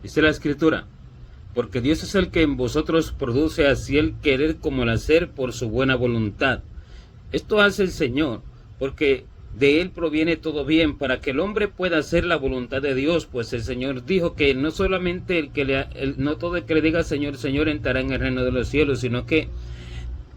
Dice la Escritura, porque Dios es el que en vosotros produce así el querer como el hacer por su buena voluntad. Esto hace el Señor, porque de Él proviene todo bien, para que el hombre pueda hacer la voluntad de Dios, pues el Señor dijo que no solamente no todo el que le diga Señor, Señor entrará en el reino de los cielos, sino que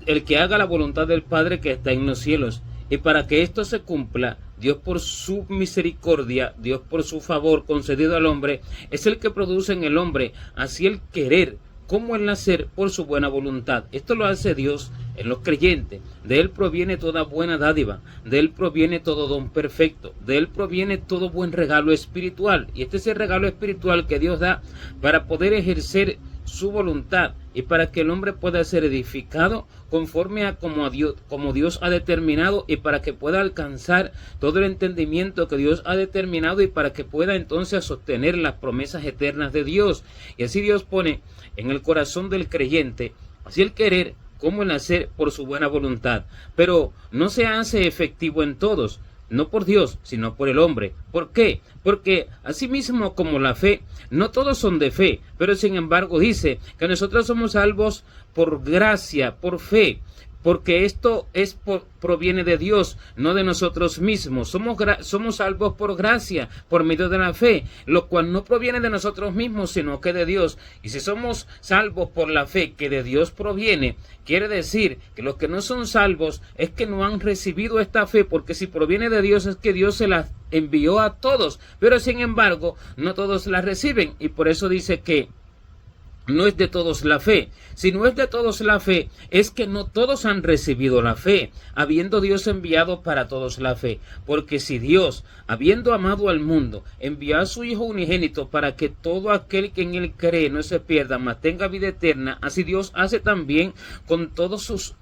el que haga la voluntad del Padre que está en los cielos. Y para que esto se cumpla, Dios por su misericordia, Dios por su favor concedido al hombre, es el que produce en el hombre así el querer como el nacer por su buena voluntad. Esto lo hace Dios en los creyentes. De Él proviene toda buena dádiva, de Él proviene todo don perfecto, de Él proviene todo buen regalo espiritual. Y este es el regalo espiritual que Dios da para poder ejercer su voluntad y para que el hombre pueda ser edificado conforme a como Dios ha determinado, y para que pueda alcanzar todo el entendimiento que Dios ha determinado, y para que pueda entonces sostener las promesas eternas de Dios. Y así Dios pone en el corazón del creyente así el querer como el hacer por su buena voluntad, pero no se hace efectivo en todos, no por Dios, sino por el hombre. ¿Por qué? Porque asimismo como la fe, no todos son de fe, pero sin embargo dice que nosotros somos salvos por gracia, por fe, porque esto proviene de Dios, no de nosotros mismos. Somos salvos por gracia, por medio de la fe, lo cual no proviene de nosotros mismos, sino que de Dios. Y si somos salvos por la fe que de Dios proviene, quiere decir que los que no son salvos es que no han recibido esta fe, porque si proviene de Dios es que Dios se la envió a todos, pero sin embargo no todos la reciben, y por eso dice que no es de todos la fe. Si no es de todos la fe, es que no todos han recibido la fe, habiendo Dios enviado para todos la fe. Porque si Dios, habiendo amado al mundo, envió a su Hijo unigénito para que todo aquel que en Él cree no se pierda, mas tenga vida eterna, así Dios hace también con todos sus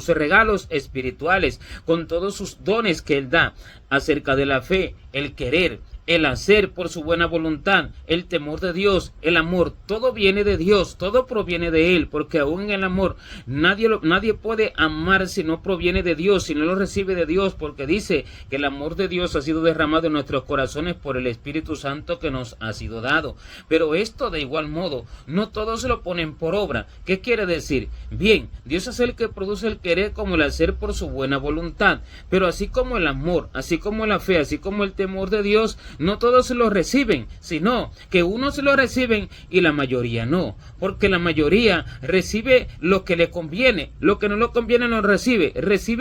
regalos espirituales, con todos sus dones que Él da acerca de la fe, el querer, el hacer por su buena voluntad, el temor de Dios, el amor. Todo viene de Dios, todo proviene de Él, porque aún en el amor nadie puede amar si no proviene de Dios, si no lo recibe de Dios, porque dice que el amor de Dios ha sido derramado en nuestros corazones por el Espíritu Santo que nos ha sido dado. Pero esto de igual modo, no todos lo ponen por obra. ¿Qué quiere decir? Bien, Dios es el que produce el querer como el hacer por su buena voluntad, pero así como el amor, así como la fe, así como el temor de Dios, no todos lo reciben, sino que unos lo reciben y la mayoría no, porque la mayoría recibe lo que le conviene, lo que no le conviene no recibe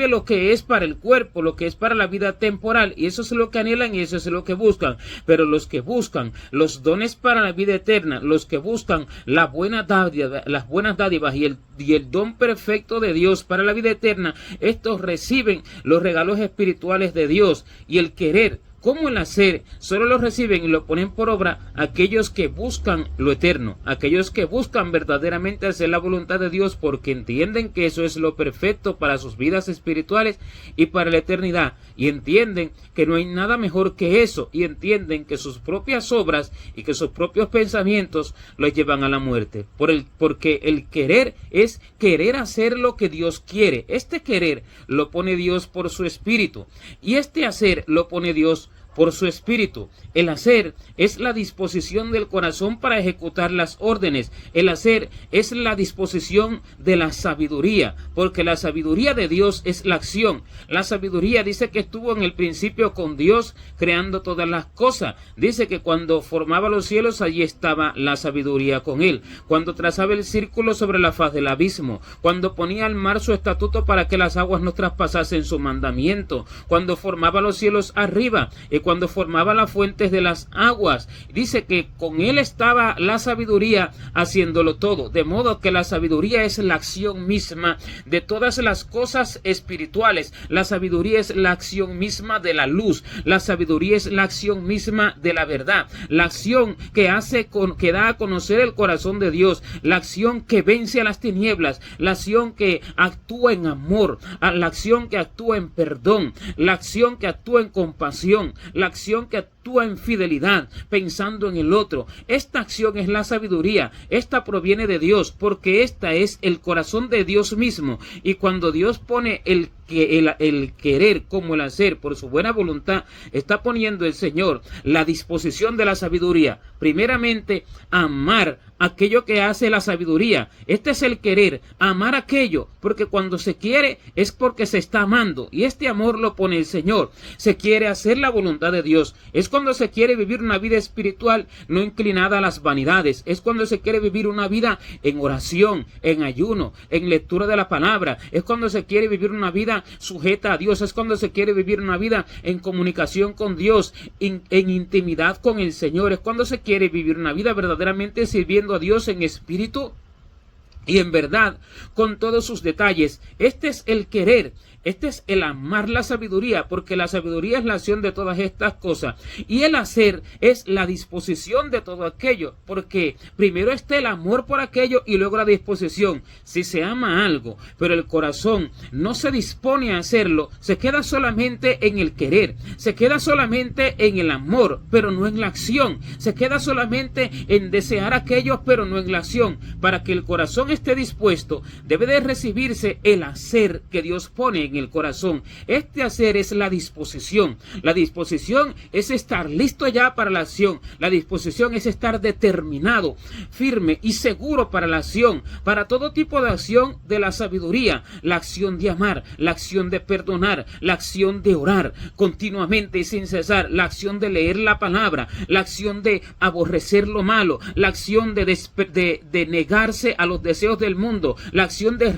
lo que es para el cuerpo, lo que es para la vida temporal, y eso es lo que anhelan y eso es lo que buscan. Pero los que buscan los dones para la vida eterna, los que buscan las buenas dádivas y el don perfecto de Dios para la vida eterna, estos reciben los regalos espirituales de Dios, y el querer como el hacer solo lo reciben y lo ponen por obra aquellos que buscan lo eterno, aquellos que buscan verdaderamente hacer la voluntad de Dios, porque entienden que eso es lo perfecto para sus vidas espirituales y para la eternidad, y entienden que no hay nada mejor que eso, y entienden que sus propias obras y que sus propios pensamientos los llevan a la muerte, porque el querer es querer hacer lo que Dios quiere. Este querer lo pone Dios por su Espíritu, y este hacer lo pone Dios por su Espíritu. El hacer es la disposición del corazón para ejecutar las órdenes. El hacer es la disposición de la sabiduría, porque la sabiduría de Dios es la acción. La sabiduría dice que estuvo en el principio con Dios creando todas las cosas. Dice que cuando formaba los cielos, allí estaba la sabiduría con Él. Cuando trazaba el círculo sobre la faz del abismo, cuando ponía al mar su estatuto para que las aguas no traspasasen su mandamiento, cuando formaba los cielos arriba y cuando formaba las fuentes de las aguas. Dice que con Él estaba la sabiduría haciéndolo todo, de modo que la sabiduría es la acción misma de todas las cosas espirituales. La sabiduría es la acción misma de la luz, la sabiduría es la acción misma de la verdad, la acción que da a conocer el corazón de Dios, la acción que vence a las tinieblas, la acción que actúa en amor, la acción que actúa en perdón, la acción que actúa en compasión, la acción que actúa en fidelidad, pensando en el otro. Esta acción es la sabiduría. Esta proviene de Dios, porque esta es el corazón de Dios mismo. Y cuando Dios pone el querer como el hacer por su buena voluntad, está poniendo el Señor la disposición de la sabiduría. Primeramente, amar aquello que hace la sabiduría. Este es el querer, amar aquello, porque cuando se quiere es porque se está amando, y este amor lo pone el Señor. Se quiere hacer la voluntad de Dios. Es cuando se quiere vivir una vida espiritual no inclinada a las vanidades. Es cuando se quiere vivir una vida en oración, en ayuno, en lectura de la palabra. Es cuando se quiere vivir una vida sujeta a Dios. Es cuando se quiere vivir una vida en comunicación con Dios, en intimidad con el Señor. Es cuando se quiere vivir una vida verdaderamente sirviendo a Dios en espíritu y en verdad, con todos sus detalles. Este es el querer. Este es el amar la sabiduría, porque la sabiduría es la acción de todas estas cosas. Y el hacer es la disposición de todo aquello, porque primero está el amor por aquello y luego la disposición. Si se ama algo, pero el corazón no se dispone a hacerlo, se queda solamente en el querer, se queda solamente en el amor, pero no en la acción. Se queda solamente en desear aquello, pero no en la acción. Para que el corazón esté dispuesto, debe de recibirse el hacer que Dios pone en el corazón. Este hacer es la disposición. La disposición es estar listo ya para la acción. La disposición es estar determinado, firme y seguro para la acción, para todo tipo de acción de la sabiduría. La acción de amar, la acción de perdonar, la acción de orar continuamente y sin cesar, la acción de leer la palabra, la acción de aborrecer lo malo, la acción de negarse a los deseos del mundo, la acción de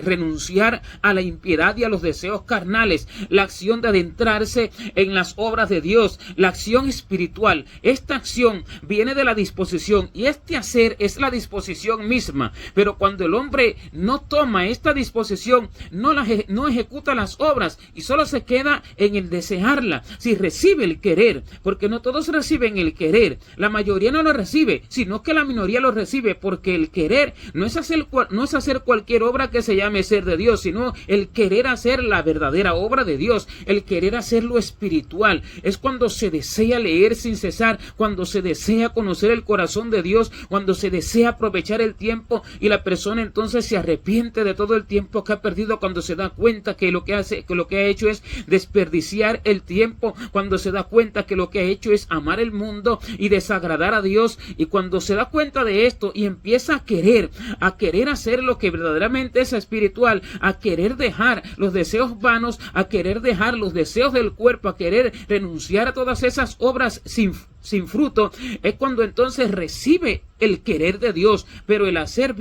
renunciar a la impiedad y a los deseos carnales, la acción de adentrarse en las obras de Dios, la acción espiritual. Esta acción viene de la disposición, y este hacer es la disposición misma. Pero cuando el hombre no toma esta disposición, no ejecuta las obras y solo se queda en el desearla. Si recibe el querer, porque no todos reciben el querer, la mayoría no lo recibe, sino que la minoría lo recibe, porque el querer no es hacer cualquier obra que se llame ser de Dios, sino el querer hacer la verdadera obra de Dios, el querer hacer lo espiritual. Es cuando se desea leer sin cesar, cuando se desea conocer el corazón de Dios, cuando se desea aprovechar el tiempo, y la persona entonces se arrepiente de todo el tiempo que ha perdido, cuando se da cuenta que lo que ha hecho es desperdiciar el tiempo, cuando se da cuenta que lo que ha hecho es amar el mundo y desagradar a Dios, y cuando se da cuenta de esto y empieza a querer hacer lo que verdaderamente es espiritual, a querer dejar los deseos vanos, a querer dejar los deseos del cuerpo, a querer renunciar a todas esas obras sin fruto, es cuando entonces recibe el querer de Dios. Pero el hacer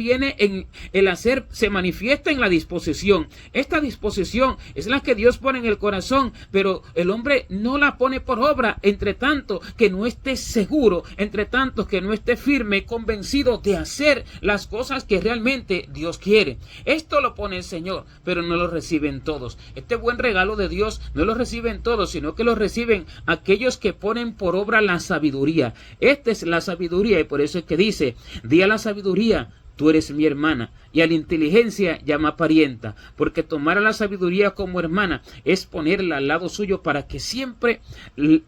se manifiesta en la disposición. Esta disposición es la que Dios pone en el corazón, pero el hombre no la pone por obra, entre tanto que no esté seguro, entre tanto que no esté firme y convencido de hacer las cosas que realmente Dios quiere. Esto lo pone el Señor, pero no lo reciben todos. Este buen regalo de Dios no lo reciben todos, sino que lo reciben aquellos que ponen por obra la sabiduría. Esta es la sabiduría, y por eso es que dice: di a la sabiduría, tú eres mi hermana, y a la inteligencia llama parienta, porque tomar a la sabiduría como hermana es ponerla al lado suyo para que siempre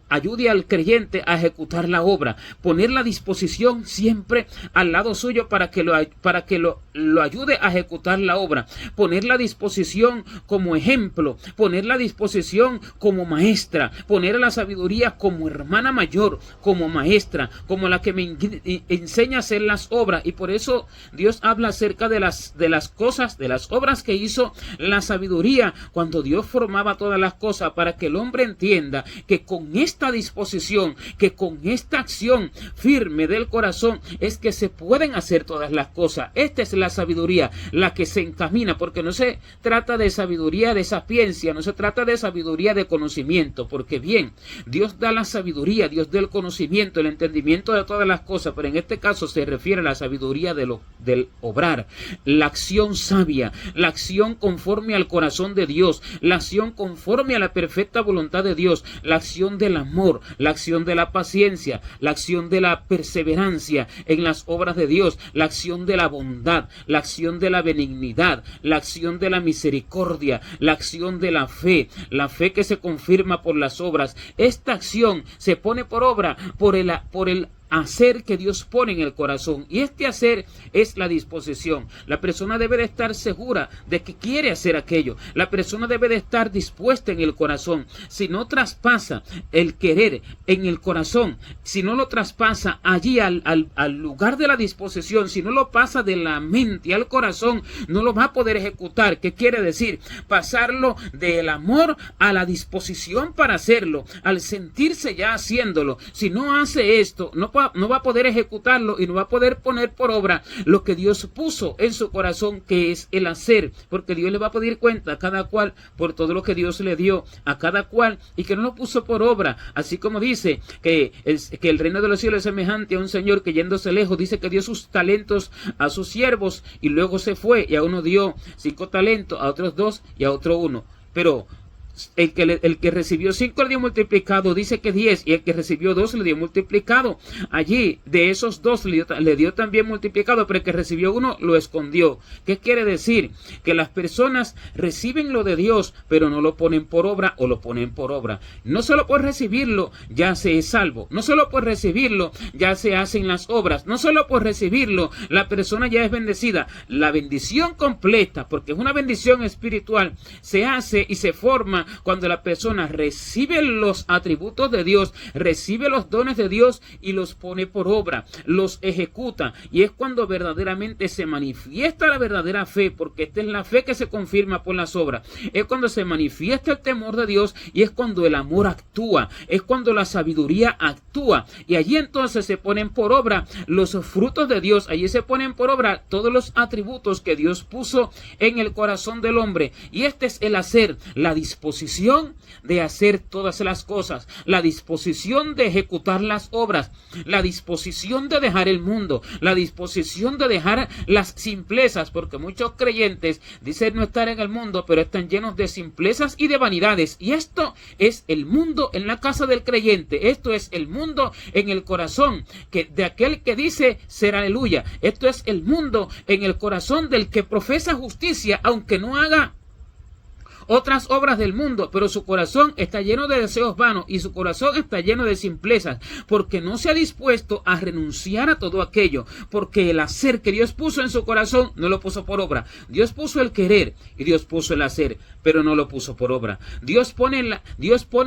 ayude al creyente a ejecutar la obra, poner la disposición siempre al lado suyo para que lo ayude a ejecutar la obra, poner la disposición como ejemplo, poner la disposición como maestra, poner a la sabiduría como hermana mayor, como maestra, como la que me enseña a hacer las obras. Y por eso Dios habla acerca de las obras que hizo la sabiduría, cuando Dios formaba todas las cosas, para que el hombre entienda que con esta disposición, que con esta acción firme del corazón, es que se pueden hacer todas las cosas. Esta es la sabiduría, la que se encamina, porque no se trata de sabiduría de sapiencia, no se trata de sabiduría de conocimiento, porque bien, Dios da la sabiduría, Dios da el conocimiento, el entendimiento de todas las cosas, pero en este caso se refiere a la sabiduría del obrar, la acción sabia, la acción conforme al corazón de Dios, la acción conforme a la perfecta voluntad de Dios, la acción del amor, la acción de la paciencia, la acción de la perseverancia en las obras de Dios, la acción de la bondad, la acción de la benignidad, la acción de la misericordia, la acción de la fe que se confirma por las obras. Esta acción se pone por obra por el hacer que Dios pone en el corazón, y este hacer es la disposición. La persona debe de estar segura de que quiere hacer aquello. La persona debe de estar dispuesta en el corazón. Si no traspasa el querer en el corazón, si no lo traspasa allí al lugar de la disposición, si no lo pasa de la mente al corazón, no lo va a poder ejecutar. ¿Qué quiere decir? Pasarlo del amor a la disposición para hacerlo, al sentirse ya haciéndolo. Si no hace esto, no va a poder ejecutarlo y no va a poder poner por obra lo que Dios puso en su corazón, que es el hacer, porque Dios le va a pedir cuenta a cada cual por todo lo que Dios le dio a cada cual y que no lo puso por obra. Así como dice que el reino de los cielos es semejante a un señor que yéndose lejos, dice que dio sus talentos a sus siervos y luego se fue, y a uno dio 5 talentos, a otros 2 y a otro 1. Pero el que recibió 5 le dio multiplicado, dice que 10, y el que recibió 2 le dio multiplicado. Allí de esos 2 le dio también multiplicado, pero el que recibió 1 lo escondió. ¿Qué quiere decir? Que las personas reciben lo de Dios, pero no lo ponen por obra, o lo ponen por obra. No solo por recibirlo ya se es salvo, no solo por recibirlo ya se hacen las obras, no solo por recibirlo la persona ya es bendecida. La bendición completa, porque es una bendición espiritual, se hace y se forma cuando la persona recibe los atributos de Dios, recibe los dones de Dios y los pone por obra, los ejecuta, y es cuando verdaderamente se manifiesta la verdadera fe, porque esta es la fe que se confirma por las obras. Es cuando se manifiesta el temor de Dios, y es cuando el amor actúa, es cuando la sabiduría actúa, y allí entonces se ponen por obra los frutos de Dios. Allí se ponen por obra todos los atributos que Dios puso en el corazón del hombre, y este es el hacer, la disposición de hacer todas las cosas, la disposición de ejecutar las obras, la disposición de dejar el mundo, la disposición de dejar las simplezas, porque muchos creyentes dicen no estar en el mundo, pero están llenos de simplezas y de vanidades, y esto es el mundo en la casa del creyente, esto es el mundo en el corazón de aquel que dice ser aleluya, esto es el mundo en el corazón del que profesa justicia, aunque no haga otras obras del mundo, pero su corazón está lleno de deseos vanos y su corazón está lleno de simplezas, porque no se ha dispuesto a renunciar a todo aquello, porque el hacer que Dios puso en su corazón no lo puso por obra. Dios puso el querer y Dios puso el hacer, pero no lo puso por obra. Dios pone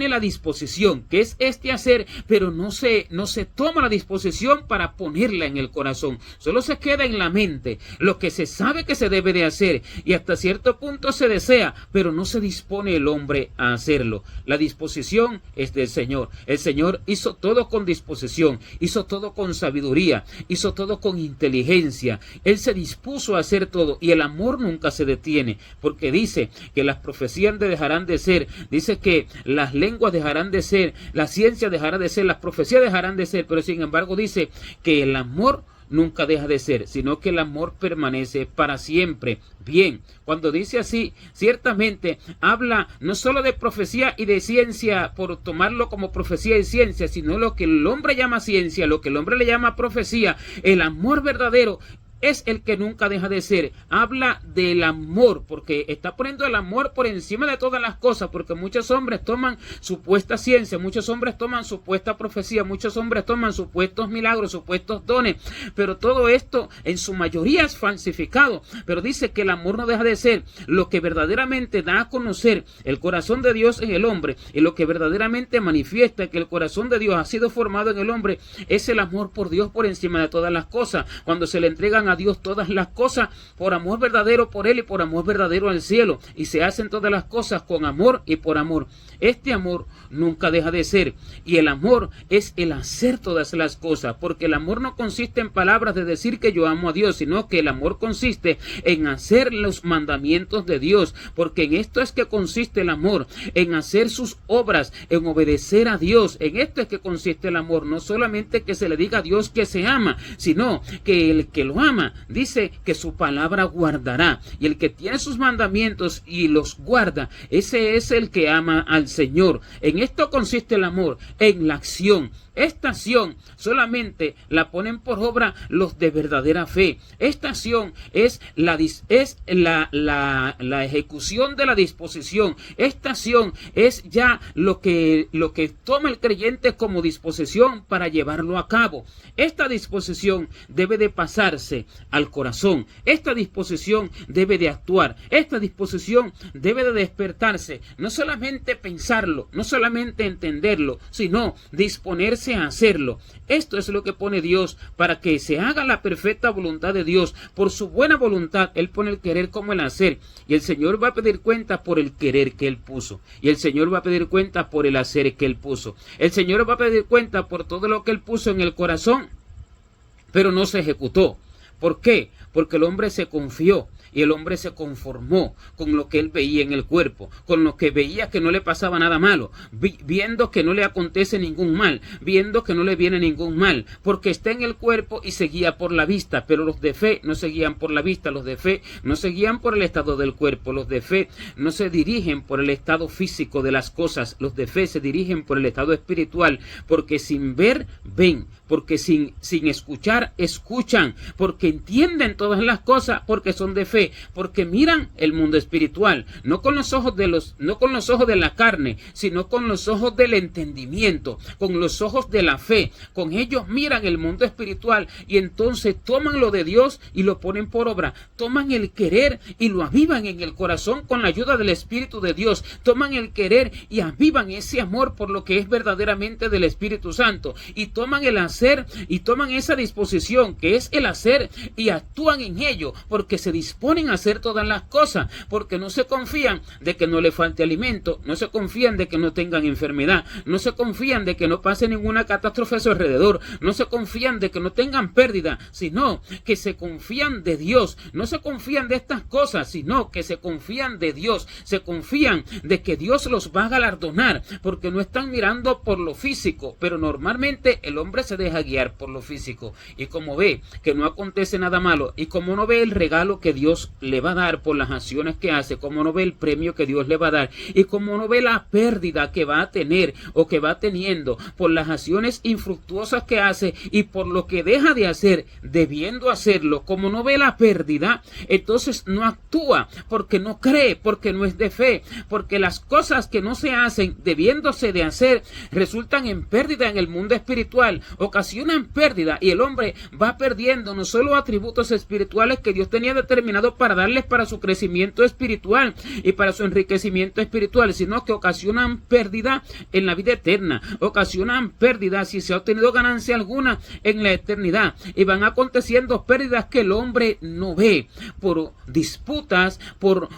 la disposición, que es este hacer, pero no se toma la disposición para ponerla en el corazón. Solo se queda en la mente lo que se sabe que se debe de hacer, y hasta cierto punto se desea, pero no se dispone el hombre a hacerlo. La disposición es del Señor. El Señor hizo todo con disposición, hizo todo con sabiduría, hizo todo con inteligencia. Él se dispuso a hacer todo, y el amor nunca se detiene, porque dice que las profecías dejarán de ser, dice que las lenguas dejarán de ser, la ciencia dejará de ser, las profecías dejarán de ser, pero sin embargo dice que el amor nunca deja de ser, sino que el amor permanece para siempre. Bien, cuando dice así, ciertamente habla no solo de profecía y de ciencia por tomarlo como profecía y ciencia, sino lo que el hombre llama ciencia, lo que el hombre le llama profecía. El amor verdadero es el que nunca deja de ser. Habla del amor, porque está poniendo el amor por encima de todas las cosas, porque muchos hombres toman supuesta ciencia, muchos hombres toman supuesta profecía, muchos hombres toman supuestos milagros, supuestos dones, pero todo esto en su mayoría es falsificado. Pero dice que el amor no deja de ser lo que verdaderamente da a conocer el corazón de Dios en el hombre, y lo que verdaderamente manifiesta que el corazón de Dios ha sido formado en el hombre es el amor por Dios por encima de todas las cosas. Cuando se le entregan a Dios todas las cosas por amor verdadero por Él y por amor verdadero al cielo, y se hacen todas las cosas con amor y por amor. Este amor nunca deja de ser, y el amor es el hacer todas las cosas, porque el amor no consiste en palabras de decir que yo amo a Dios, sino que el amor consiste en hacer los mandamientos de Dios, porque en esto es que consiste el amor, en hacer sus obras, en obedecer a Dios. En esto es que consiste el amor, no solamente que se le diga a Dios que se ama, sino que el que lo ama ama, dice que su palabra guardará. Y el que tiene sus mandamientos y los guarda, ese es el que ama al Señor. En esto consiste el amor, en la acción. Esta acción solamente la ponen por obra los de verdadera fe. Esta acción es la ejecución de la disposición. Esta acción es ya lo que toma el creyente como disposición para llevarlo a cabo. Esta disposición debe de pasarse al corazón. Esta disposición debe de actuar. Esta disposición debe de despertarse. No solamente pensarlo, no solamente entenderlo, sino disponerse a hacerlo. Esto es lo que pone Dios para que se haga la perfecta voluntad de Dios. Por su buena voluntad, Él pone el querer como el hacer. Y el Señor va a pedir cuenta por el querer que Él puso. Y el Señor va a pedir cuenta por el hacer que Él puso. El Señor va a pedir cuenta por todo lo que Él puso en el corazón, pero no se ejecutó. ¿Por qué? Porque el hombre se confió. Y el hombre se conformó con lo que él veía en el cuerpo, con lo que veía que no le pasaba nada malo, viendo que no le acontece ningún mal, viendo que no le viene ningún mal, porque está en el cuerpo y se guía por la vista. Pero los de fe no se guían por la vista, los de fe no se guían por el estado del cuerpo, los de fe no se dirigen por el estado físico de las cosas, los de fe se dirigen por el estado espiritual, porque sin ver, ven, porque sin escuchar, escuchan, porque entienden todas las cosas, porque son de fe, porque miran el mundo espiritual, no con los ojos de la carne, sino con los ojos del entendimiento, con los ojos de la fe. Con ellos miran el mundo espiritual y entonces toman lo de Dios y lo ponen por obra, toman el querer y lo avivan en el corazón con la ayuda del Espíritu de Dios, toman el querer y avivan ese amor por lo que es verdaderamente del Espíritu Santo, y toman el hacer y toman esa disposición que es el hacer y actúan en ello, porque se disponen a hacer todas las cosas, porque no se confían de que no le falte alimento, no se confían de que no tengan enfermedad, no se confían de que no pase ninguna catástrofe a su alrededor, no se confían de que no tengan pérdida, sino que se confían de Dios. No se confían de estas cosas, sino que se confían de Dios, se confían de que Dios los va a galardonar, porque no están mirando por lo físico. Pero normalmente el hombre se deja guiar por lo físico, y como ve que no acontece nada malo, y como no ve el regalo que Dios le va a dar por las acciones que hace, como no ve el premio que Dios le va a dar, y como no ve la pérdida que va a tener o que va teniendo por las acciones infructuosas que hace y por lo que deja de hacer debiendo hacerlo, como no ve la pérdida, entonces no actúa, porque no cree, porque no es de fe, porque las cosas que no se hacen debiéndose de hacer resultan en pérdida en el mundo espiritual, ocasionan pérdida, y el hombre va perdiendo no solo atributos espirituales que Dios tenía determinado para darles para su crecimiento espiritual y para su enriquecimiento espiritual, sino que ocasionan pérdida en la vida eterna, ocasionan pérdida si se ha obtenido ganancia alguna en la eternidad, y van aconteciendo pérdidas que el hombre no ve, por disputas, por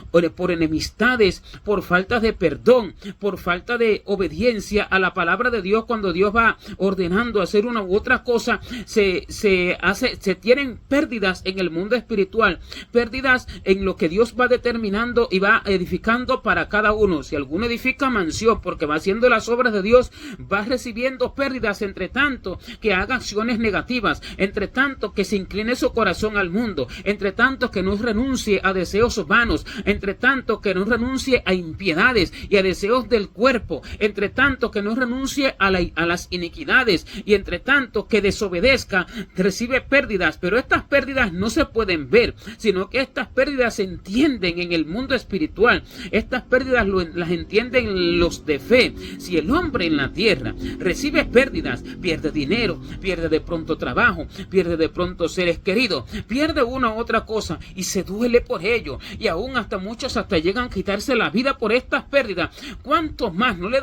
enemistades, por falta de perdón, por falta de obediencia a la palabra de Dios. Cuando Dios va ordenando hacer una u otra cosa, se tienen pérdidas en el mundo espiritual, pérdidas en lo que Dios va determinando y va edificando para cada uno. Si alguno edifica mansión porque va haciendo las obras de Dios, va recibiendo pérdidas, entre tanto que haga acciones negativas, entre tanto que se incline su corazón al mundo, entre tanto que no renuncie a deseos vanos, entre tanto que no renuncie a impiedades y a deseos del cuerpo, entre tanto que no renuncie a las iniquidades, y entre tanto que desobedezca, recibe pérdidas. Pero estas pérdidas no se pueden ver, sino que estas pérdidas se entienden en el mundo espiritual. Estas pérdidas las entienden los de fe. Si el hombre en la tierra recibe pérdidas, pierde dinero, pierde de pronto trabajo, pierde de pronto seres queridos, pierde una u otra cosa y se duele por ello, y aún hasta muchos llegan a quitarse la vida por estas pérdidas, ¿cuánto más no le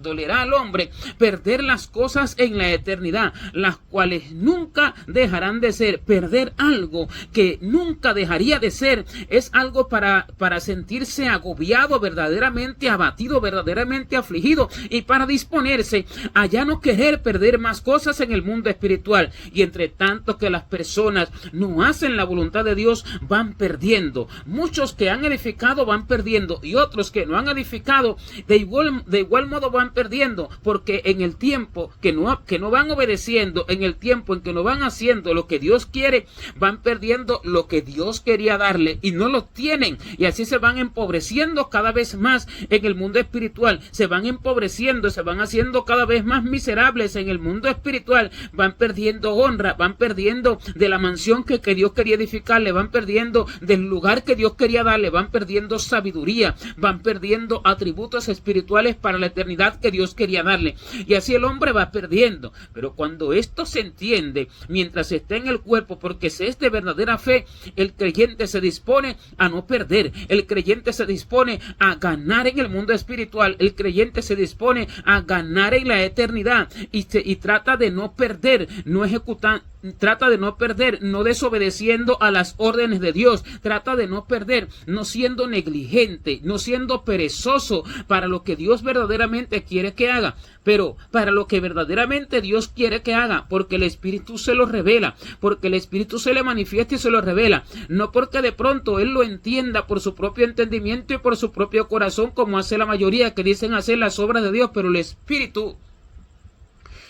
dolerá al hombre perder las cosas en la eternidad, las cuales nunca dejarán de ser? Perder algo que nunca nunca dejaría de ser. Es algo para sentirse agobiado, verdaderamente abatido, verdaderamente afligido, y para disponerse a ya no querer perder más cosas en el mundo espiritual. Y entre tanto que las personas no hacen la voluntad de Dios, van perdiendo. Muchos que han edificado van perdiendo, y otros que no han edificado de igual modo van perdiendo, porque en el tiempo que no van obedeciendo, en el tiempo en que no van haciendo lo que Dios quiere, van perdiendo lo que Dios quería darle y no lo tienen, y así se van empobreciendo cada vez más en el mundo espiritual, se van empobreciendo, se van haciendo cada vez más miserables en el mundo espiritual, van perdiendo honra, van perdiendo de la mansión que Dios quería edificarle, van perdiendo del lugar que Dios quería darle, van perdiendo sabiduría, van perdiendo atributos espirituales para la eternidad que Dios quería darle, y así el hombre va perdiendo. Pero cuando esto se entiende mientras está en el cuerpo, porque se es de verdadera fe, el creyente se dispone a no perder, el creyente se dispone a ganar en el mundo espiritual, el creyente se dispone a ganar en la eternidad, y trata de no perder, no ejecutar, trata de no perder, no desobedeciendo a las órdenes de Dios, trata de no perder, no siendo negligente, no siendo perezoso para lo que Dios verdaderamente quiere que haga, pero para lo que verdaderamente Dios quiere que haga, porque el Espíritu se lo revela, porque el Espíritu se le manifiesta y se lo revela, no porque de pronto Él lo entienda por su propio entendimiento y por su propio corazón, como hace la mayoría que dicen hacer las obras de Dios, pero el Espíritu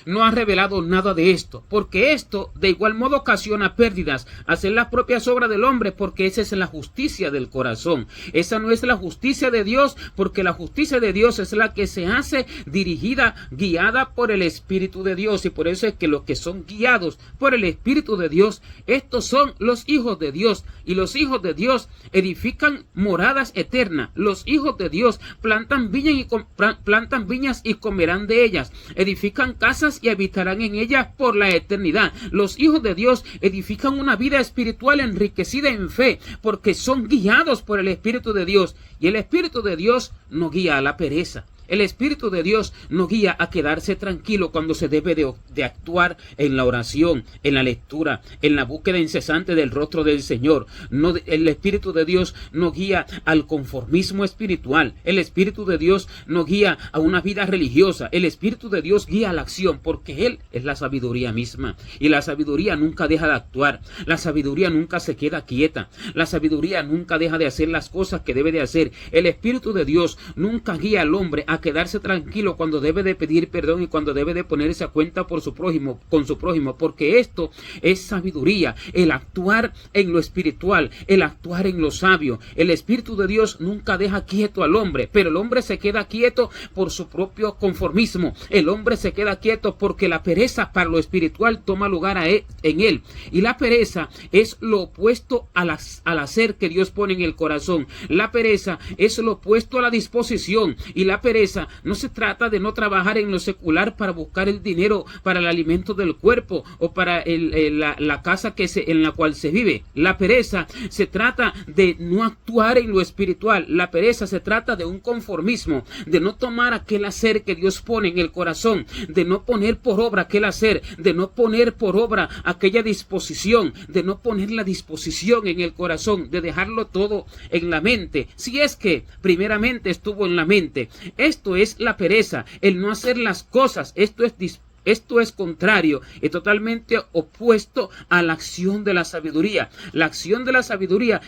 no ha revelado nada de esto, porque esto de igual modo ocasiona pérdidas, hacer las propias obras del hombre, porque esa es la justicia del corazón, esa no es la justicia de Dios, porque la justicia de Dios es la que se hace dirigida, guiada por el Espíritu de Dios, y por eso es que los que son guiados por el Espíritu de Dios, estos son los hijos de Dios, y los hijos de Dios edifican moradas eternas, los hijos de Dios plantan viñas y comerán de ellas, edifican casas y habitarán en ellas por la eternidad. Los hijos de Dios edifican una vida espiritual enriquecida en fe, porque son guiados por el Espíritu de Dios, y el Espíritu de Dios no guía a la pereza. El Espíritu de Dios no guía a quedarse tranquilo cuando se debe de actuar en la oración, en la lectura, en la búsqueda incesante del rostro del Señor. No, el Espíritu de Dios no guía al conformismo espiritual. El Espíritu de Dios no guía a una vida religiosa. El Espíritu de Dios guía a la acción, porque Él es la sabiduría misma. Y la sabiduría nunca deja de actuar. La sabiduría nunca se queda quieta. La sabiduría nunca deja de hacer las cosas que debe de hacer. El Espíritu de Dios nunca guía al hombre a quedarse tranquilo cuando debe de pedir perdón y cuando debe de ponerse a cuenta por su prójimo, con su prójimo, porque esto es sabiduría, el actuar en lo espiritual, el actuar en lo sabio. El Espíritu de Dios nunca deja quieto al hombre, pero el hombre se queda quieto por su propio conformismo. El hombre se queda quieto porque la pereza para lo espiritual toma lugar en él, y la pereza es lo opuesto al hacer que Dios pone en el corazón. La pereza es lo opuesto a la disposición, y la pereza no se trata de no trabajar en lo secular para buscar el dinero para el alimento del cuerpo o para la casa en la cual se vive. La pereza se trata de no actuar en lo espiritual. La pereza se trata de un conformismo, de no tomar aquel hacer que Dios pone en el corazón, de no poner por obra aquel hacer, de no poner por obra aquella disposición, de no poner la disposición en el corazón, de dejarlo todo en la mente, si es que primeramente estuvo en la mente. Esto es la pereza, el no hacer las cosas. Esto es contrario y totalmente opuesto a la acción de la sabiduría. La acción de la sabiduría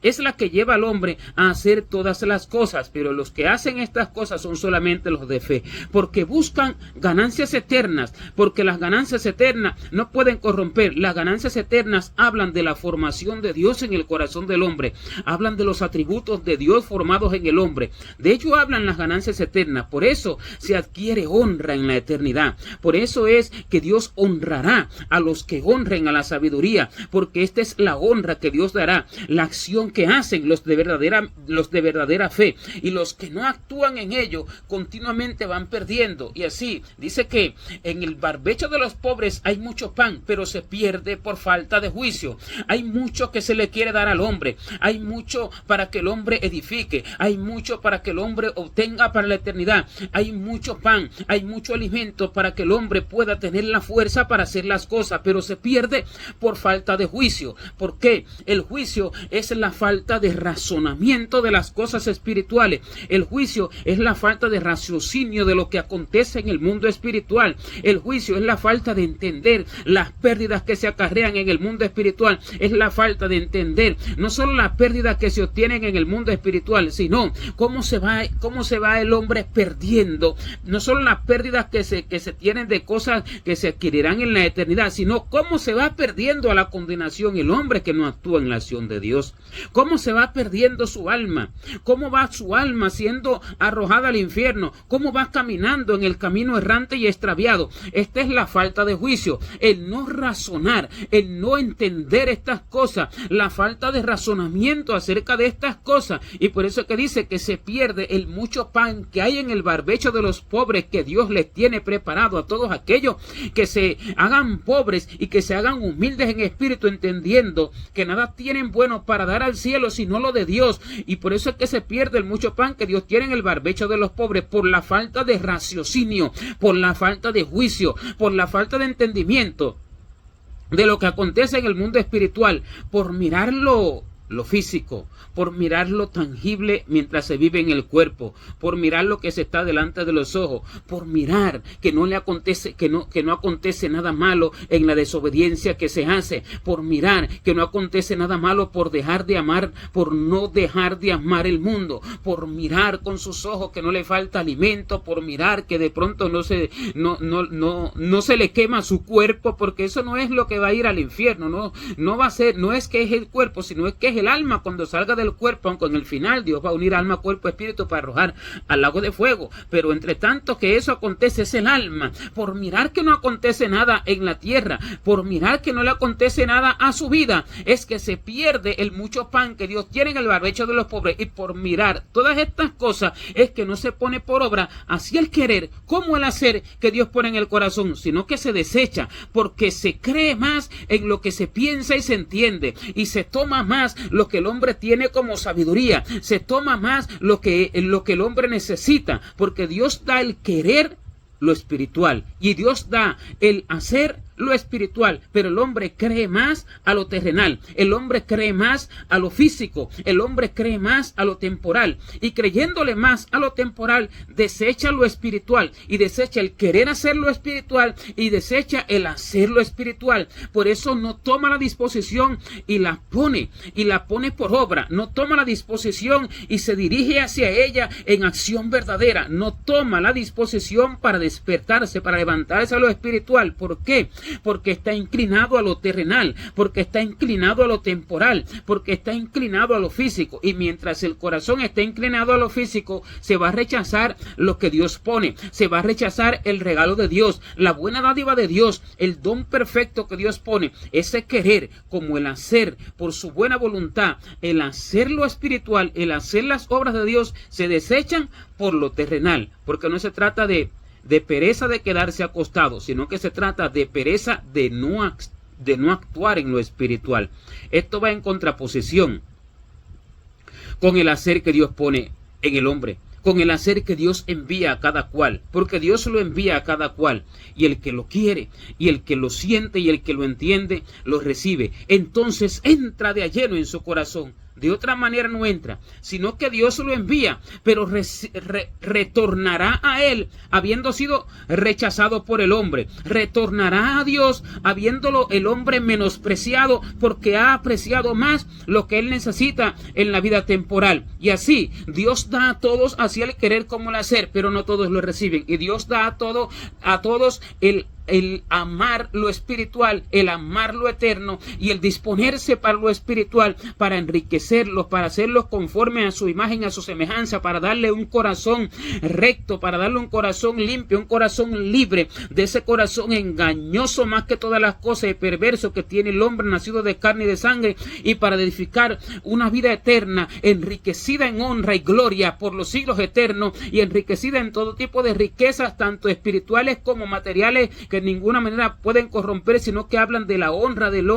es la que lleva al hombre a hacer todas las cosas, pero los que hacen estas cosas son solamente los de fe, porque buscan ganancias eternas, porque las ganancias eternas no pueden corromper. Las ganancias eternas hablan de la formación de Dios en el corazón del hombre, hablan de los atributos de Dios formados en el hombre. De hecho hablan las ganancias eternas, por eso se adquiere honra en la eternidad, por eso es que Dios honrará a los que honren a la sabiduría, porque esta es la honra que Dios dará, la acción acción que hacen los de verdadera fe, y los que no actúan en ello continuamente van perdiendo. Y así dice que en el barbecho de los pobres hay mucho pan, pero se pierde por falta de juicio. Hay mucho que se le quiere dar al hombre, hay mucho para que el hombre edifique, hay mucho para que el hombre obtenga para la eternidad, hay mucho pan, hay mucho alimento para que el hombre pueda tener la fuerza para hacer las cosas, pero se pierde por falta de juicio. ¿Por qué? El juicio es la falta de razonamiento de las cosas espirituales. El juicio es la falta de raciocinio de lo que acontece en el mundo espiritual. El juicio es la falta de entender las pérdidas que se acarrean en el mundo espiritual. Es la falta de entender no solo las pérdidas que se obtienen en el mundo espiritual, sino cómo se va el hombre perdiendo. No solo las pérdidas que se tienen de cosas que se adquirirán en la eternidad, sino cómo se va perdiendo a la condenación el hombre que no actúa en la acción de Dios. Cómo se va perdiendo su alma, cómo va su alma siendo arrojada al infierno, cómo va caminando en el camino errante y extraviado. Esta es la falta de juicio, el no razonar, el no entender estas cosas, la falta de razonamiento acerca de estas cosas. Y por eso es que dice que se pierde el mucho pan que hay en el barbecho de los pobres que Dios les tiene preparado a todos aquellos que se hagan pobres y que se hagan humildes en espíritu, entendiendo que nada tienen bueno para dar al cielo sino lo de Dios. Y por eso es que se pierde el mucho pan que Dios tiene en el barbecho de los pobres, por la falta de raciocinio, por la falta de juicio, por la falta de entendimiento de lo que acontece en el mundo espiritual, por mirarlo lo físico, por mirar lo tangible mientras se vive en el cuerpo, por mirar lo que se está delante de los ojos, por mirar que no acontece nada malo en la desobediencia que se hace, por mirar que no acontece nada malo por dejar de amar, por no dejar de amar el mundo, por mirar con sus ojos que no le falta alimento, por mirar que de pronto no se le quema su cuerpo, porque eso no es lo que va a ir al infierno, no va a ser, no es que es el cuerpo, sino es que es el alma cuando salga del cuerpo, aunque en el final Dios va a unir alma, cuerpo, espíritu para arrojar al lago de fuego. Pero entre tanto que eso acontece es el alma, por mirar que no acontece nada en la tierra, por mirar que no le acontece nada a su vida, es que se pierde el mucho pan que Dios tiene en el barbecho de los pobres. Y por mirar todas estas cosas es que no se pone por obra así el querer como el hacer que Dios pone en el corazón, sino que se desecha, porque se cree más en lo que se piensa y se entiende, y se toma más lo que el hombre tiene como sabiduría, se toma más lo que el hombre necesita, porque Dios da el querer, lo espiritual, y Dios da el hacer, lo espiritual, pero el hombre cree más a lo terrenal, el hombre cree más a lo físico, el hombre cree más a lo temporal, y creyéndole más a lo temporal, desecha lo espiritual, y desecha el querer hacer lo espiritual, y desecha el hacer lo espiritual. Por eso no toma la disposición y la pone por obra, no toma la disposición y se dirige hacia ella en acción verdadera, no toma la disposición para despertarse, para levantarse a lo espiritual. ¿Por qué? Porque está inclinado a lo terrenal, porque está inclinado a lo temporal, porque está inclinado a lo físico. Y mientras el corazón está inclinado a lo físico, se va a rechazar lo que Dios pone, se va a rechazar el regalo de Dios, la buena dádiva de Dios, el don perfecto que Dios pone. Ese querer como el hacer por su buena voluntad, el hacer lo espiritual, el hacer las obras de Dios, se desechan por lo terrenal, porque no se trata de pereza de quedarse acostado, sino que se trata de pereza de no actuar en lo espiritual. Esto va en contraposición con el hacer que Dios pone en el hombre, con el hacer que Dios envía a cada cual, porque Dios lo envía a cada cual, y el que lo quiere, y el que lo siente, y el que lo entiende, lo recibe. Entonces entra de a lleno en su corazón. De otra manera no entra, sino que Dios lo envía, pero retornará a él habiendo sido rechazado por el hombre. Retornará a Dios habiéndolo el hombre menospreciado, porque ha apreciado más lo que él necesita en la vida temporal. Y así Dios da a todos así el querer como el hacer, pero no todos lo reciben. Y Dios da a todos el el amar lo espiritual, el amar lo eterno y el disponerse para lo espiritual, para enriquecerlos, para hacerlos conforme a su imagen, a su semejanza, para darle un corazón recto, para darle un corazón limpio, un corazón libre de ese corazón engañoso más que todas las cosas y perverso que tiene el hombre nacido de carne y de sangre, y para edificar una vida eterna, enriquecida en honra y gloria por los siglos eternos y enriquecida en todo tipo de riquezas, tanto espirituales como materiales, que en ninguna manera pueden corromper, sino que hablan de la honra del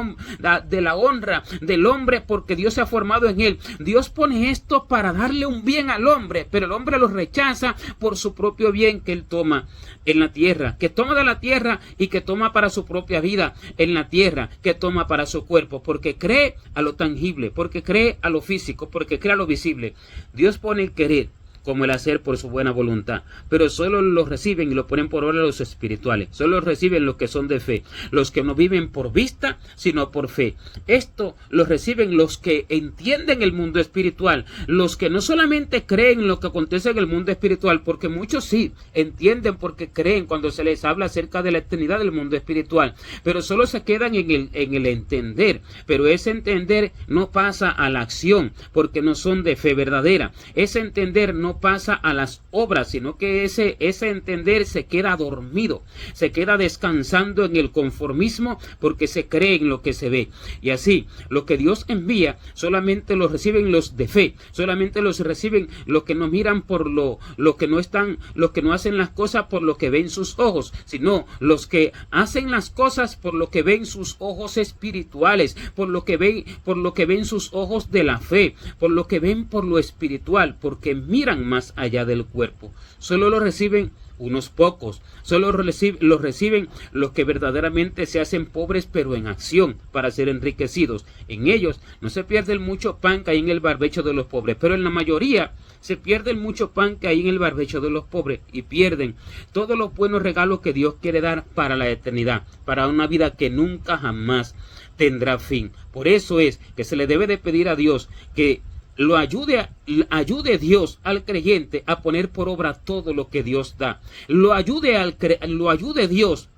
hombre, porque Dios se ha formado en él. Dios pone esto para darle un bien al hombre, pero el hombre lo rechaza por su propio bien que él toma en la tierra, que toma de la tierra y que toma para su propia vida en la tierra, que toma para su cuerpo, porque cree a lo tangible, porque cree a lo físico, porque cree a lo visible. Dios pone el querer como el hacer por su buena voluntad, pero solo lo reciben y lo ponen por obra los espirituales, solo reciben los que son de fe, los que no viven por vista sino por fe. Esto lo reciben los que entienden el mundo espiritual, los que no solamente creen lo que acontece en el mundo espiritual, porque muchos sí entienden porque creen cuando se les habla acerca de la eternidad del mundo espiritual, pero solo se quedan en el entender, pero ese entender no pasa a la acción, porque no son de fe verdadera. Ese entender no pasa a las obras, sino que ese entender se queda dormido, se queda descansando en el conformismo, porque se cree en lo que se ve. Y así, lo que Dios envía solamente lo reciben los de fe, solamente los reciben los que no miran por lo que no están, los que no hacen las cosas por lo que ven sus ojos, sino los que hacen las cosas por lo que ven sus ojos espirituales, por lo que ven sus ojos de la fe, por lo que ven por lo espiritual, porque miran más allá del cuerpo. Solo lo reciben unos pocos, solo lo reciben los que verdaderamente se hacen pobres pero en acción para ser enriquecidos. En ellos no se pierde el mucho pan que hay en el barbecho de los pobres, pero en la mayoría se pierde el mucho pan que hay en el barbecho de los pobres y pierden todos los buenos regalos que Dios quiere dar para la eternidad, para una vida que nunca jamás tendrá fin. Por eso es que se le debe de pedir a Dios que lo ayude Dios al creyente a poner por obra todo lo que Dios da. Lo ayude Dios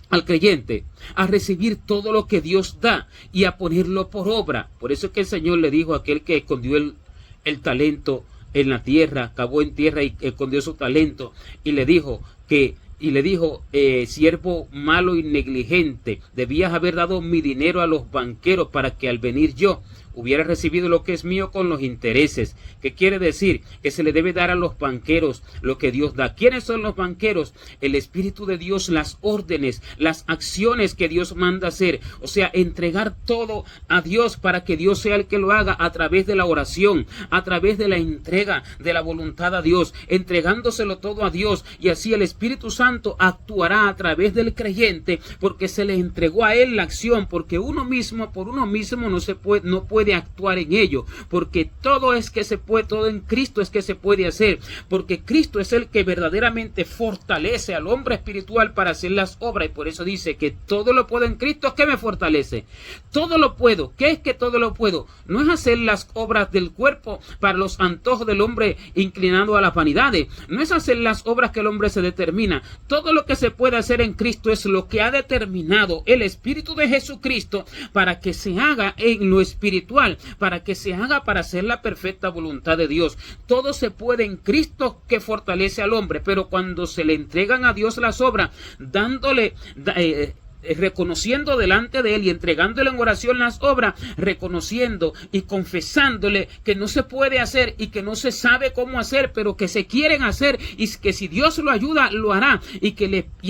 al creyente a recibir todo lo que Dios da y a ponerlo por obra. Por eso es que el Señor le dijo a aquel que escondió el talento en la tierra, cavó en tierra y escondió su talento, y le dijo, siervo malo y negligente, debías haber dado mi dinero a los banqueros para que al venir yo hubiera recibido lo que es mío con los intereses. ¿Qué quiere decir? Que se le debe dar a los banqueros lo que Dios da. ¿Quiénes son los banqueros? El Espíritu de Dios, las órdenes, las acciones que Dios manda hacer. O sea, entregar todo a Dios para que Dios sea el que lo haga a través de la oración, a través de la entrega de la voluntad a Dios, entregándoselo todo a Dios, y así el Espíritu Santo actuará a través del creyente, porque se le entregó a él la acción, porque uno mismo, por uno mismo no puede actuar en ello, porque todo en Cristo es que se puede hacer, porque Cristo es el que verdaderamente fortalece al hombre espiritual para hacer las obras, y por eso dice que todo lo puedo en Cristo que me fortalece. Todo lo puedo. ¿Qué es que todo lo puedo? No es hacer las obras del cuerpo para los antojos del hombre inclinado a las vanidades, no es hacer las obras que el hombre se determina. Todo lo que se puede hacer en Cristo es lo que ha determinado el Espíritu de Jesucristo para que se haga en lo espiritual, para que se haga para hacer la perfecta voluntad de Dios. Todo se puede en Cristo que fortalece al hombre, pero cuando se le entregan a Dios las obras, reconociendo delante de él y entregándole en oración las obras, reconociendo y confesándole que no se puede hacer y que no se sabe cómo hacer, pero que se quieren hacer, y que si Dios lo ayuda, lo hará, y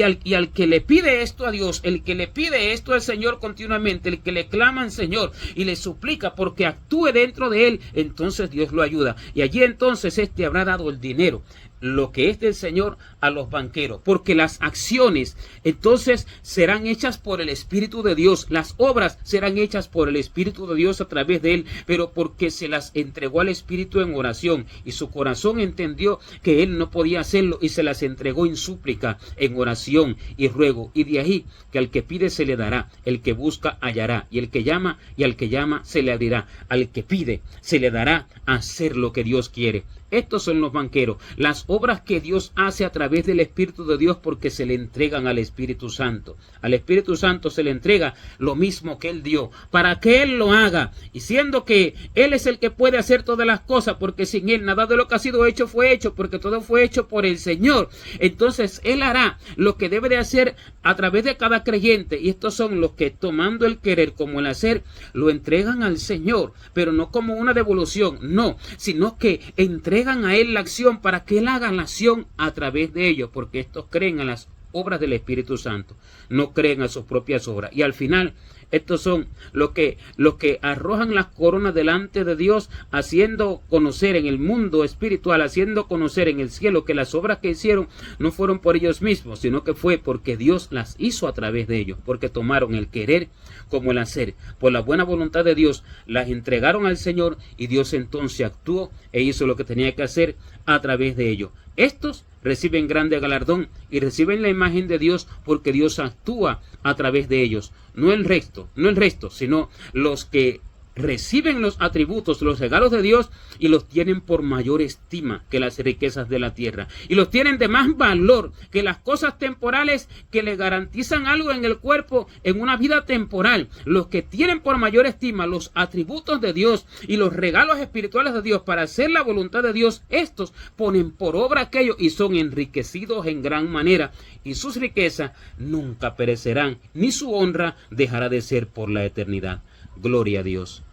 al que le pide esto a Dios, el que le pide esto al Señor continuamente, el que le clama al Señor y le suplica porque actúe dentro de él, entonces Dios lo ayuda, y allí entonces habrá dado el dinero, lo que es del Señor, a los banqueros, porque las acciones entonces serán hechas por el Espíritu de Dios, las obras serán hechas por el Espíritu de Dios a través de él, pero porque se las entregó al Espíritu en oración, y su corazón entendió que él no podía hacerlo y se las entregó en súplica, en oración y ruego, y de ahí que al que pide se le dará, el que busca hallará, y el que llama se le abrirá. Al que pide se le dará a hacer lo que Dios quiere. Estos son los banqueros, las obras que Dios hace a través del Espíritu de Dios porque se le entregan al Espíritu Santo. Al Espíritu Santo se le entrega lo mismo que Él dio, para que Él lo haga, y siendo que Él es el que puede hacer todas las cosas, porque sin Él nada de lo que ha sido hecho fue hecho, porque todo fue hecho por el Señor. Entonces Él hará lo que debe de hacer a través de cada creyente, y estos son los que, tomando el querer como el hacer, lo entregan al Señor, pero no como una devolución, no, sino que entregan a Él la acción para que Él haga la acción a través de ellos, porque estos creen a las obras del Espíritu Santo, no creen a sus propias obras. Y al final, estos son los que arrojan las coronas delante de Dios, haciendo conocer en el mundo espiritual, haciendo conocer en el cielo que las obras que hicieron no fueron por ellos mismos, sino que fue porque Dios las hizo a través de ellos, porque tomaron el querer como el hacer, por la buena voluntad de Dios, las entregaron al Señor, y Dios entonces actuó e hizo lo que tenía que hacer a través de ellos. Estos reciben grande galardón y reciben la imagen de Dios porque Dios actúa a través de ellos, no el resto, sino los que reciben los atributos, los regalos de Dios, y los tienen por mayor estima que las riquezas de la tierra, y los tienen de más valor que las cosas temporales que le garantizan algo en el cuerpo en una vida temporal. Los que tienen por mayor estima los atributos de Dios y los regalos espirituales de Dios para hacer la voluntad de Dios, estos ponen por obra aquello y son enriquecidos en gran manera, y sus riquezas nunca perecerán, ni su honra dejará de ser por la eternidad. Gloria a Dios.